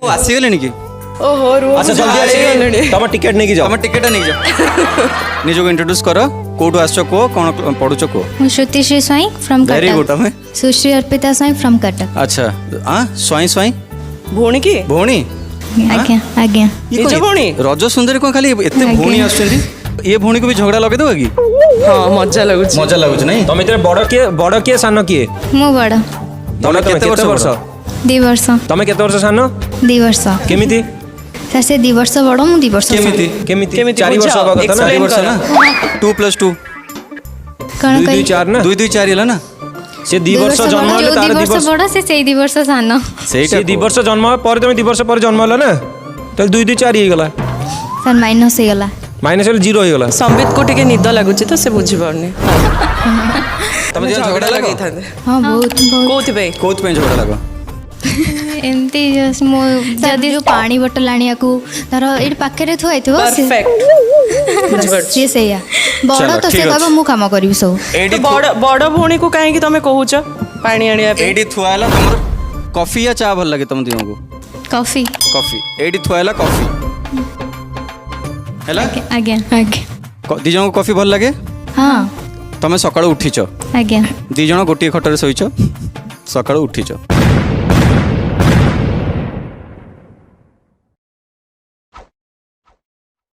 आसीगले कि ओहो रुह अच्छा जल्दी आसी तुम टिकट नहीं जाओ तुम टिकेट नहीं जाओ निजको इंट्रोड्यूस कर कोठु आसो को कौन पढ़ुछ को ମୁଁ श्रुतिश्री स्वाई फ्रॉम वेरी गुड कटक। तमें सुश्री अर्पिता स्वाई फ्रॉम कटक। अच्छा हाँ स्वाई स्वाई भौणी की भौणी आज्ञा आज्ञा। ये निज कौन- भौणी? रज सुंदरी कौन खाली एते आज्ञा। भौणी आछंती ये भौणी को भी झगड़ा लगे दो कि हाँ मजा लगुच मजा लागुछ नहीं तुम इतने बड़ किए सान किए ମୁଁ ବଡ଼ तमे केते केते वर्ष 2 वर्ष तुम केते वर्ष सान 2 वर्ष केमिति सर से 2 वर्ष बड़ ମୁଁ 2 वर्ष केमिति केमिति केमिति 4 वर्ष बुझाओ, हवा कथा ना explain 4 वर्ष करो। ना 2 + 2 कौन 2 कही 4 ना 2 2 4 ହେଲା ना से 2 वर्ष जन्म जो होले 2 तार 2 वर्ष वर्ष बड़ से 2 वर्ष सान ସେଇଟା से 2 वर्ष जन्म पर तुम 2 वर्ष पर जन्म होला ना तो 2 2 4 ही गला सर माइनस हो गला माइनस वाले 0 ही गला संबित को टिके निद लगुच तो से बुझी पारनी तमे जे झगड़ा लागो हाँ बहुत बहुत कोथि बे कोथ पे झगड़ा लागो एमती मो जदि जो पानी बोतल आनिया को धर एठी पाखरे थुआई थो परफेक्ट से सेया बड़ चलो, तो से ठीक कहबो मु काम करबी सब एडी बड़ बड़ भौणी को काहे कि तमे कहूच पानी आनिया पे एडी थुआला तमर कॉफी या चा भल लागे तुम दियो को कॉफी कॉफी एडी थुआला कॉफी हैला आज्ञा आज्ञा दी जण को कॉफी भल लागे हाँ तमे सकाळ उठिचो आज्ञा दी जण गोटिए खटरे सोइचो सकाळ उठिचो